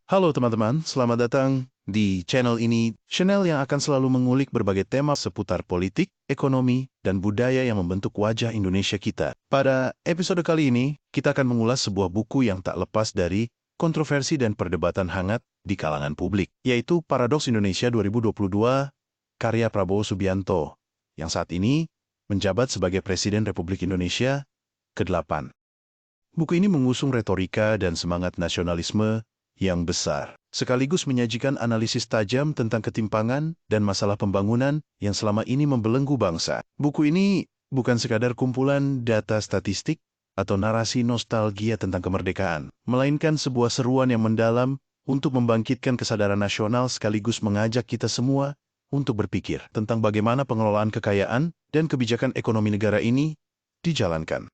Halo teman-teman, selamat datang di channel ini, channel yang akan selalu mengulik berbagai tema seputar politik, ekonomi, dan budaya yang membentuk wajah Indonesia kita. Pada episode kali ini, kita akan mengulas sebuah buku yang tak lepas dari kontroversi dan perdebatan hangat di kalangan publik, yaitu Paradoks Indonesia 2022, karya Prabowo Subianto, yang saat ini menjabat sebagai Presiden Republik Indonesia ke-8. Buku ini mengusung retorika dan semangat nasionalisme yang besar, sekaligus menyajikan analisis tajam tentang ketimpangan dan masalah pembangunan yang selama ini membelenggu bangsa. Buku ini bukan sekadar kumpulan data statistik atau narasi nostalgia tentang kemerdekaan, melainkan sebuah seruan yang mendalam untuk membangkitkan kesadaran nasional sekaligus mengajak kita semua untuk berpikir tentang bagaimana pengelolaan kekayaan dan kebijakan ekonomi negara ini dijalankan.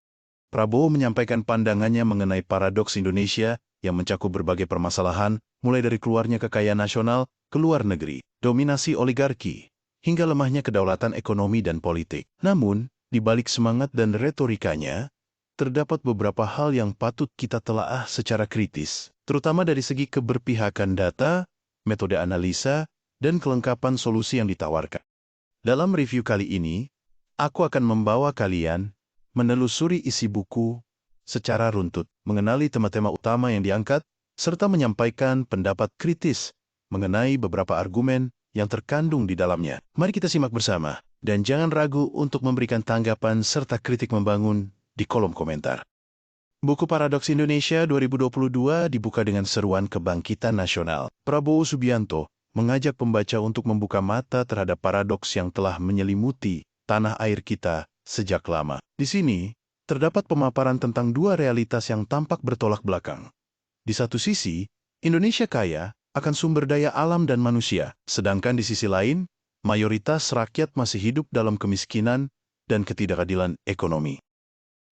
Prabowo menyampaikan pandangannya mengenai paradoks Indonesia yang mencakup berbagai permasalahan, mulai dari keluarnya kekayaan nasional ke luar negeri, dominasi oligarki, hingga lemahnya kedaulatan ekonomi dan politik. Namun, di balik semangat dan retorikanya, terdapat beberapa hal yang patut kita telaah secara kritis, terutama dari segi keberpihakan data, metode analisa, dan kelengkapan solusi yang ditawarkan. Dalam review kali ini, aku akan membawa kalian menelusuri isi buku secara runtut, mengenali tema-tema utama yang diangkat, serta menyampaikan pendapat kritis mengenai beberapa argumen yang terkandung di dalamnya. Mari kita simak bersama, dan jangan ragu untuk memberikan tanggapan serta kritik membangun di kolom komentar. Buku Paradoks Indonesia 2022 dibuka dengan seruan kebangkitan nasional. Prabowo Subianto mengajak pembaca untuk membuka mata terhadap paradoks yang telah menyelimuti tanah air kita sejak lama. Di sini, terdapat pemaparan tentang dua realitas yang tampak bertolak belakang. Di satu sisi, Indonesia kaya akan sumber daya alam dan manusia, sedangkan di sisi lain, mayoritas rakyat masih hidup dalam kemiskinan dan ketidakadilan ekonomi.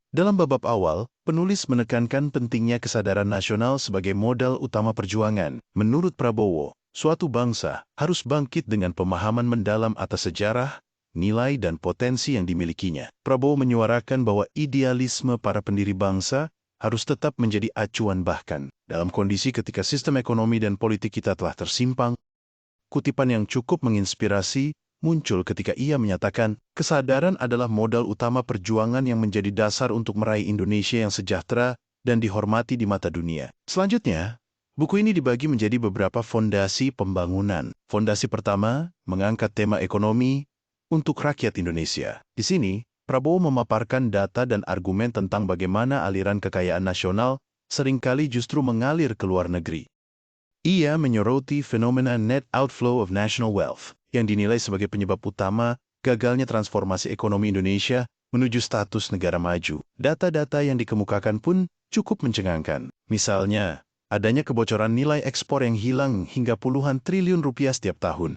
Dalam bab awal, penulis menekankan pentingnya kesadaran nasional sebagai modal utama perjuangan. Menurut Prabowo, suatu bangsa harus bangkit dengan pemahaman mendalam atas sejarah, nilai dan potensi yang dimilikinya. Prabowo menyuarakan bahwa idealisme para pendiri bangsa harus tetap menjadi acuan bahkan dalam kondisi ketika sistem ekonomi dan politik kita telah tersimpang. Kutipan yang cukup menginspirasi muncul ketika ia menyatakan, kesadaran adalah modal utama perjuangan yang menjadi dasar untuk meraih Indonesia yang sejahtera dan dihormati di mata dunia. Selanjutnya, buku ini dibagi menjadi beberapa fondasi pembangunan. Fondasi pertama mengangkat tema ekonomi untuk rakyat Indonesia. Di sini, Prabowo memaparkan data dan argumen tentang bagaimana aliran kekayaan nasional seringkali justru mengalir ke luar negeri. Ia menyoroti fenomena net outflow of national wealth, yang dinilai sebagai penyebab utama gagalnya transformasi ekonomi Indonesia menuju status negara maju. Data-data yang dikemukakan pun cukup mencengangkan. Misalnya, adanya kebocoran nilai ekspor yang hilang hingga puluhan triliun rupiah setiap tahun.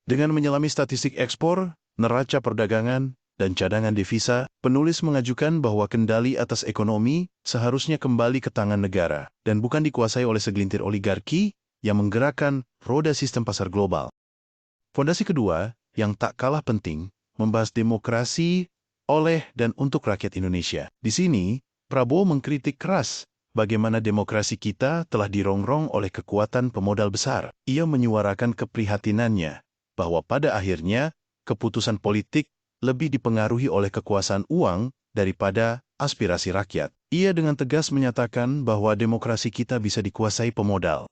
Dengan menyelami statistik ekspor, neraca perdagangan, dan cadangan devisa, penulis mengajukan bahwa kendali atas ekonomi seharusnya kembali ke tangan negara dan bukan dikuasai oleh segelintir oligarki yang menggerakkan roda sistem pasar global. Fondasi kedua, yang tak kalah penting, membahas demokrasi oleh dan untuk rakyat Indonesia. Di sini, Prabowo mengkritik keras bagaimana demokrasi kita telah dirongrong oleh kekuatan pemodal besar. Ia menyuarakan keprihatinannya bahwa pada akhirnya keputusan politik lebih dipengaruhi oleh kekuasaan uang daripada aspirasi rakyat. Ia dengan tegas menyatakan bahwa demokrasi kita bisa dikuasai pemodal.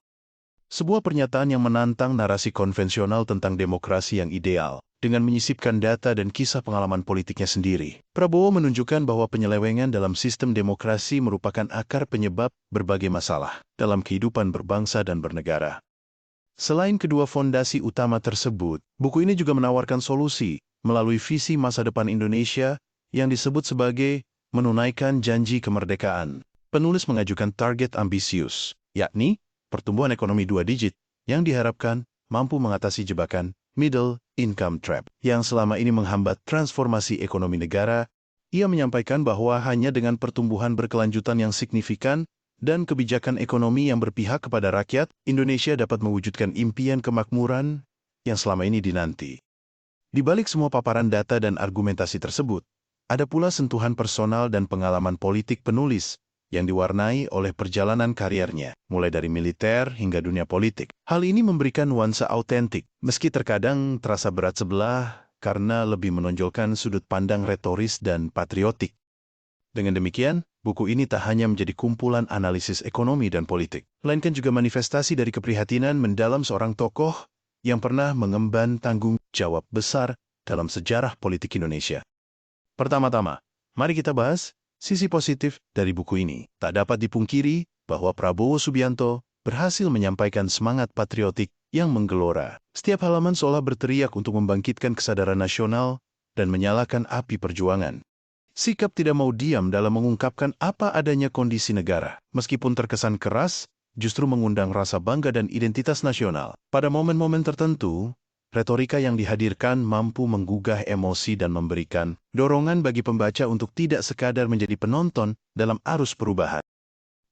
Sebuah pernyataan yang menantang narasi konvensional tentang demokrasi yang ideal, dengan menyisipkan data dan kisah pengalaman politiknya sendiri. Prabowo menunjukkan bahwa penyelewengan dalam sistem demokrasi merupakan akar penyebab berbagai masalah dalam kehidupan berbangsa dan bernegara. Selain kedua fondasi utama tersebut, buku ini juga menawarkan solusi melalui visi masa depan Indonesia yang disebut sebagai menunaikan janji kemerdekaan. Penulis mengajukan target ambisius, yakni pertumbuhan ekonomi 2 digit yang diharapkan mampu mengatasi jebakan middle income trap yang selama ini menghambat transformasi ekonomi negara. Ia menyampaikan bahwa hanya dengan pertumbuhan berkelanjutan yang signifikan dan kebijakan ekonomi yang berpihak kepada rakyat, Indonesia dapat mewujudkan impian kemakmuran yang selama ini dinanti. Di balik semua paparan data dan argumentasi tersebut, ada pula sentuhan personal dan pengalaman politik penulis yang diwarnai oleh perjalanan kariernya, mulai dari militer hingga dunia politik. Hal ini memberikan nuansa autentik, meski terkadang terasa berat sebelah karena lebih menonjolkan sudut pandang retoris dan patriotik. Dengan demikian, buku ini tak hanya menjadi kumpulan analisis ekonomi dan politik, melainkan juga manifestasi dari keprihatinan mendalam seorang tokoh yang pernah mengemban tanggung jawab besar dalam sejarah politik Indonesia. Pertama-tama, mari kita bahas sisi positif dari buku ini. Tak dapat dipungkiri bahwa Prabowo Subianto berhasil menyampaikan semangat patriotik yang menggelora. Setiap halaman seolah berteriak untuk membangkitkan kesadaran nasional dan menyalakan api perjuangan. Sikap tidak mau diam dalam mengungkapkan apa adanya kondisi negara, meskipun terkesan keras, justru mengundang rasa bangga dan identitas nasional. Pada momen-momen tertentu, retorika yang dihadirkan mampu menggugah emosi dan memberikan dorongan bagi pembaca untuk tidak sekadar menjadi penonton dalam arus perubahan.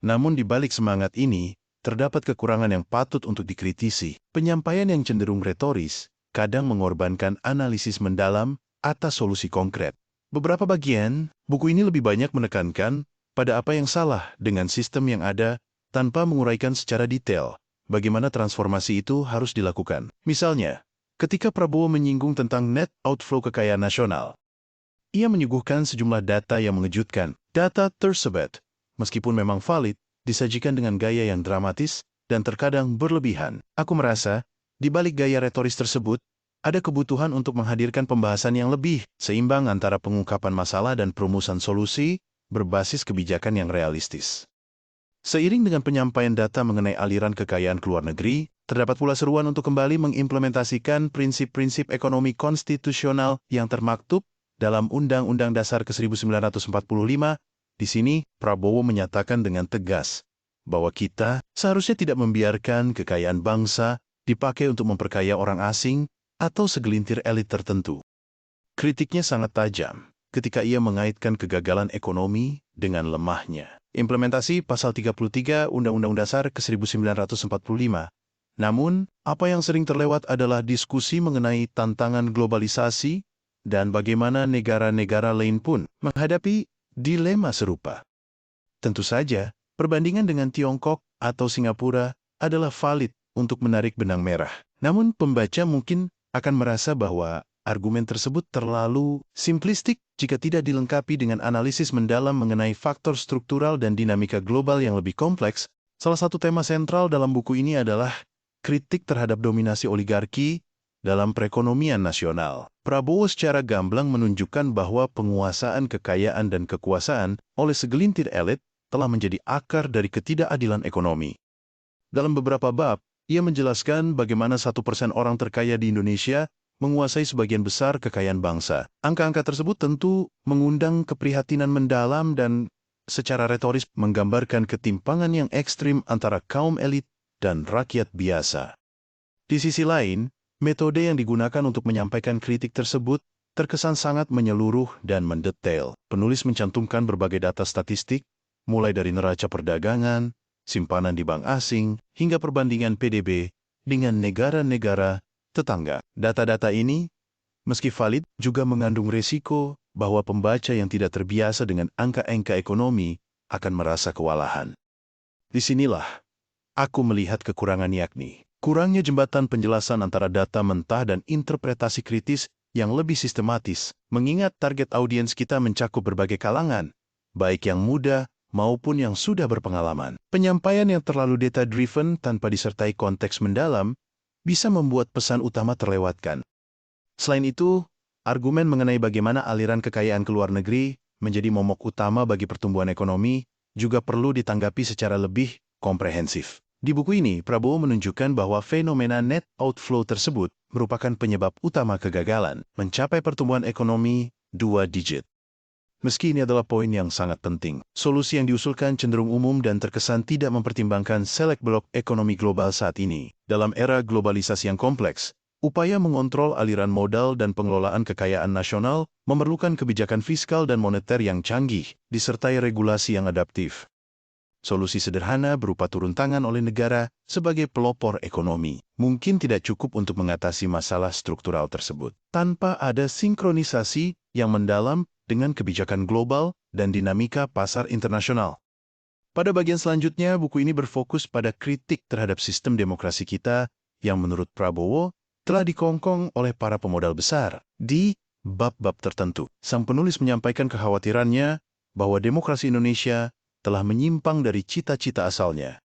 Namun di balik semangat ini, terdapat kekurangan yang patut untuk dikritisi. Penyampaian yang cenderung retoris, kadang mengorbankan analisis mendalam atas solusi konkret. Beberapa bagian, buku ini lebih banyak menekankan pada apa yang salah dengan sistem yang ada tanpa menguraikan secara detail bagaimana transformasi itu harus dilakukan. Misalnya, ketika Prabowo menyinggung tentang net outflow kekayaan nasional, ia menyuguhkan sejumlah data yang mengejutkan. Data tersebut, meskipun memang valid, disajikan dengan gaya yang dramatis dan terkadang berlebihan. Aku merasa, di balik gaya retoris tersebut, ada kebutuhan untuk menghadirkan pembahasan yang lebih seimbang antara pengungkapan masalah dan perumusan solusi berbasis kebijakan yang realistis. Seiring dengan penyampaian data mengenai aliran kekayaan ke luar negeri, terdapat pula seruan untuk kembali mengimplementasikan prinsip-prinsip ekonomi konstitusional yang termaktub dalam Undang-Undang Dasar ke-1945. Di sini, Prabowo menyatakan dengan tegas bahwa kita seharusnya tidak membiarkan kekayaan bangsa dipakai untuk memperkaya orang asing atau segelintir elit tertentu. Kritiknya sangat tajam ketika ia mengaitkan kegagalan ekonomi dengan lemahnya implementasi Pasal 33 Undang-Undang Dasar ke-1945. Namun, apa yang sering terlewat adalah diskusi mengenai tantangan globalisasi dan bagaimana negara-negara lain pun menghadapi dilema serupa. Tentu saja, perbandingan dengan Tiongkok atau Singapura adalah valid untuk menarik benang merah. Namun, pembaca mungkin akan merasa bahwa argumen tersebut terlalu simplistik jika tidak dilengkapi dengan analisis mendalam mengenai faktor struktural dan dinamika global yang lebih kompleks. Salah satu tema sentral dalam buku ini adalah kritik terhadap dominasi oligarki dalam perekonomian nasional. Prabowo secara gamblang menunjukkan bahwa penguasaan kekayaan dan kekuasaan oleh segelintir elit telah menjadi akar dari ketidakadilan ekonomi. Dalam beberapa bab, ia menjelaskan bagaimana 1% orang terkaya di Indonesia menguasai sebagian besar kekayaan bangsa. Angka-angka tersebut tentu mengundang keprihatinan mendalam dan secara retoris menggambarkan ketimpangan yang ekstrim antara kaum elit dan rakyat biasa. Di sisi lain, metode yang digunakan untuk menyampaikan kritik tersebut terkesan sangat menyeluruh dan mendetail. Penulis mencantumkan berbagai data statistik, mulai dari neraca perdagangan, simpanan di bank asing, hingga perbandingan PDB dengan negara-negara tetangga. Data-data ini, meski valid, juga mengandung risiko bahwa pembaca yang tidak terbiasa dengan angka-angka ekonomi akan merasa kewalahan. Disinilah aku melihat kekurangan, yakni kurangnya jembatan penjelasan antara data mentah dan interpretasi kritis yang lebih sistematis, mengingat target audiens kita mencakup berbagai kalangan, baik yang muda maupun yang sudah berpengalaman. Penyampaian yang terlalu data-driven tanpa disertai konteks mendalam bisa membuat pesan utama terlewatkan. Selain itu, argumen mengenai bagaimana aliran kekayaan ke luar negeri menjadi momok utama bagi pertumbuhan ekonomi juga perlu ditanggapi secara lebih komprehensif. Di buku ini, Prabowo menunjukkan bahwa fenomena net outflow tersebut merupakan penyebab utama kegagalan mencapai pertumbuhan ekonomi 2 digit. Meski ini adalah poin yang sangat penting, solusi yang diusulkan cenderung umum dan terkesan tidak mempertimbangkan selek belok ekonomi global saat ini. Dalam era globalisasi yang kompleks, upaya mengontrol aliran modal dan pengelolaan kekayaan nasional memerlukan kebijakan fiskal dan moneter yang canggih, disertai regulasi yang adaptif. Solusi sederhana berupa turun tangan oleh negara sebagai pelopor ekonomi mungkin tidak cukup untuk mengatasi masalah struktural tersebut, tanpa ada sinkronisasi yang mendalam dengan kebijakan global dan dinamika pasar internasional. Pada bagian selanjutnya, buku ini berfokus pada kritik terhadap sistem demokrasi kita yang menurut Prabowo telah dikongkong oleh para pemodal besar. Di bab-bab tertentu, sang penulis menyampaikan kekhawatirannya bahwa demokrasi Indonesia telah menyimpang dari cita-cita asalnya,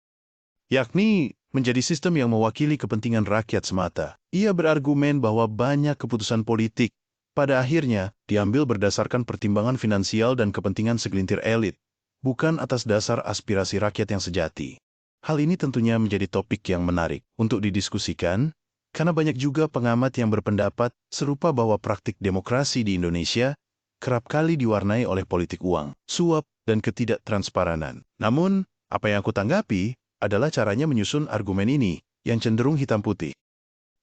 yakni menjadi sistem yang mewakili kepentingan rakyat semata. Ia berargumen bahwa banyak keputusan politik pada akhirnya diambil berdasarkan pertimbangan finansial dan kepentingan segelintir elit, bukan atas dasar aspirasi rakyat yang sejati. Hal ini tentunya menjadi topik yang menarik untuk didiskusikan, karena banyak juga pengamat yang berpendapat serupa bahwa praktik demokrasi di Indonesia kerap kali diwarnai oleh politik uang, suap, dan ketidaktransparan. Namun, apa yang aku tanggapi adalah caranya menyusun argumen ini yang cenderung hitam putih.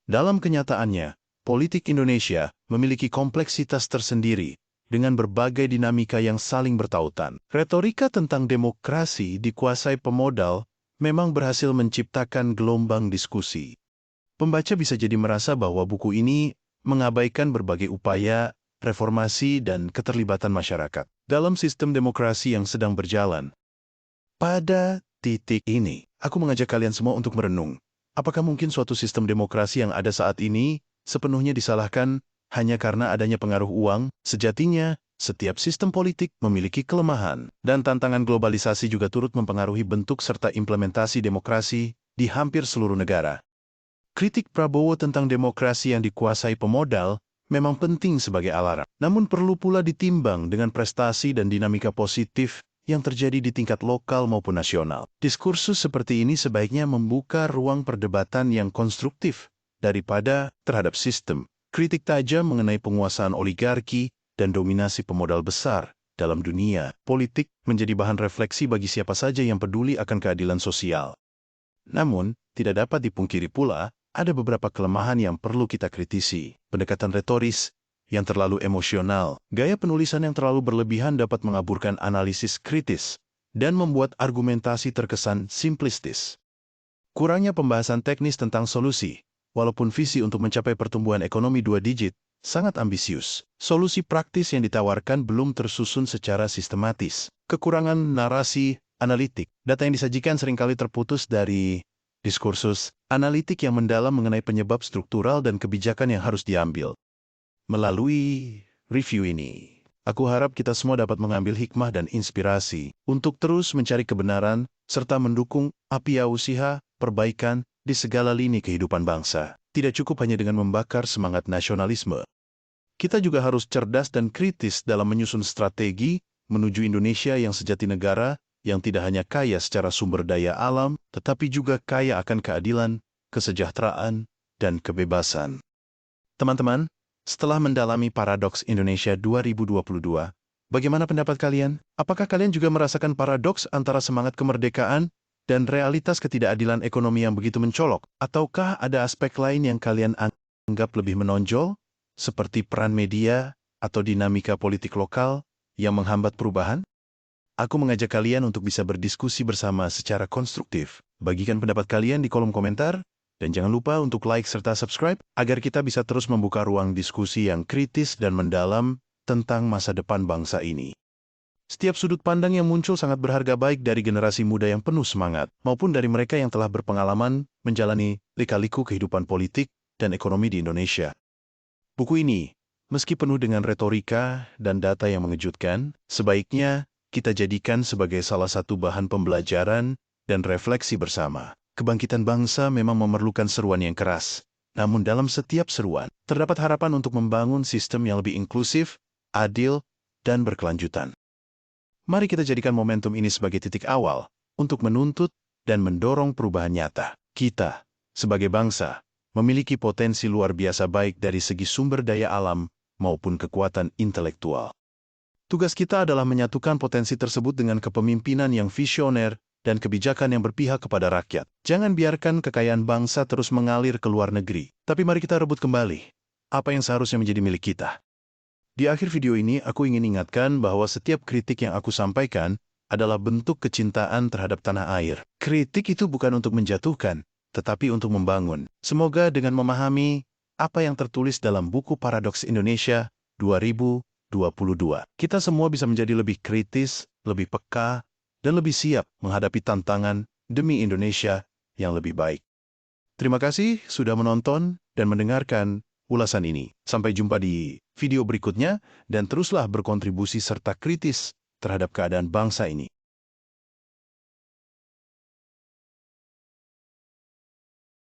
Dalam kenyataannya, politik Indonesia memiliki kompleksitas tersendiri dengan berbagai dinamika yang saling bertautan. Retorika tentang demokrasi dikuasai pemodal memang berhasil menciptakan gelombang diskusi. Pembaca bisa jadi merasa bahwa buku ini mengabaikan berbagai upaya reformasi dan keterlibatan masyarakat dalam sistem demokrasi yang sedang berjalan. Pada titik ini, aku mengajak kalian semua untuk merenung. Apakah mungkin suatu sistem demokrasi yang ada saat ini sepenuhnya disalahkan hanya karena adanya pengaruh uang? Sejatinya, setiap sistem politik memiliki kelemahan, dan tantangan globalisasi juga turut mempengaruhi bentuk serta implementasi demokrasi di hampir seluruh negara. Kritik Prabowo tentang demokrasi yang dikuasai pemodal memang penting sebagai alarm, namun perlu pula ditimbang dengan prestasi dan dinamika positif yang terjadi di tingkat lokal maupun nasional. Diskursus seperti ini sebaiknya membuka ruang perdebatan yang konstruktif daripada terhadap sistem. Kritik tajam mengenai penguasaan oligarki dan dominasi pemodal besar dalam dunia politik menjadi bahan refleksi bagi siapa saja yang peduli akan keadilan sosial. Namun, tidak dapat dipungkiri pula, ada beberapa kelemahan yang perlu kita kritisi. Pendekatan retoris yang terlalu emosional, gaya penulisan yang terlalu berlebihan dapat mengaburkan analisis kritis dan membuat argumentasi terkesan simplistis. Kurangnya pembahasan teknis tentang solusi, walaupun visi untuk mencapai pertumbuhan ekonomi 2 digit sangat ambisius. Solusi praktis yang ditawarkan belum tersusun secara sistematis. Kekurangan narasi analitik, data yang disajikan seringkali terputus dari diskursus analitik yang mendalam mengenai penyebab struktural dan kebijakan yang harus diambil. Melalui review ini, aku harap kita semua dapat mengambil hikmah dan inspirasi untuk terus mencari kebenaran serta mendukung upaya usaha perbaikan di segala lini kehidupan bangsa. Tidak cukup hanya dengan membakar semangat nasionalisme. Kita juga harus cerdas dan kritis dalam menyusun strategi menuju Indonesia yang sejati negara yang tidak hanya kaya secara sumber daya alam, tetapi juga kaya akan keadilan, kesejahteraan, dan kebebasan. Teman-teman, setelah mendalami Paradoks Indonesia 2022, bagaimana pendapat kalian? Apakah kalian juga merasakan paradoks antara semangat kemerdekaan dan realitas ketidakadilan ekonomi yang begitu mencolok? Ataukah ada aspek lain yang kalian anggap lebih menonjol, seperti peran media atau dinamika politik lokal yang menghambat perubahan? Aku mengajak kalian untuk bisa berdiskusi bersama secara konstruktif. Bagikan pendapat kalian di kolom komentar, dan jangan lupa untuk like serta subscribe agar kita bisa terus membuka ruang diskusi yang kritis dan mendalam tentang masa depan bangsa ini. Setiap sudut pandang yang muncul sangat berharga, baik dari generasi muda yang penuh semangat maupun dari mereka yang telah berpengalaman menjalani lika-liku kehidupan politik dan ekonomi di Indonesia. Buku ini, meski penuh dengan retorika dan data yang mengejutkan, sebaiknya kita jadikan sebagai salah satu bahan pembelajaran dan refleksi bersama. Kebangkitan bangsa memang memerlukan seruan yang keras. Namun dalam setiap seruan, terdapat harapan untuk membangun sistem yang lebih inklusif, adil, dan berkelanjutan. Mari kita jadikan momentum ini sebagai titik awal untuk menuntut dan mendorong perubahan nyata. Kita, sebagai bangsa, memiliki potensi luar biasa baik dari segi sumber daya alam maupun kekuatan intelektual. Tugas kita adalah menyatukan potensi tersebut dengan kepemimpinan yang visioner dan kebijakan yang berpihak kepada rakyat. Jangan biarkan kekayaan bangsa terus mengalir ke luar negeri. Tapi mari kita rebut kembali apa yang seharusnya menjadi milik kita. Di akhir video ini, aku ingin ingatkan bahwa setiap kritik yang aku sampaikan adalah bentuk kecintaan terhadap tanah air. Kritik itu bukan untuk menjatuhkan, tetapi untuk membangun. Semoga dengan memahami apa yang tertulis dalam buku Paradoks Indonesia 2022, kita semua bisa menjadi lebih kritis, lebih peka, dan lebih siap menghadapi tantangan demi Indonesia yang lebih baik. Terima kasih sudah menonton dan mendengarkan ulasan ini. Sampai jumpa di video berikutnya dan teruslah berkontribusi serta kritis terhadap keadaan bangsa ini.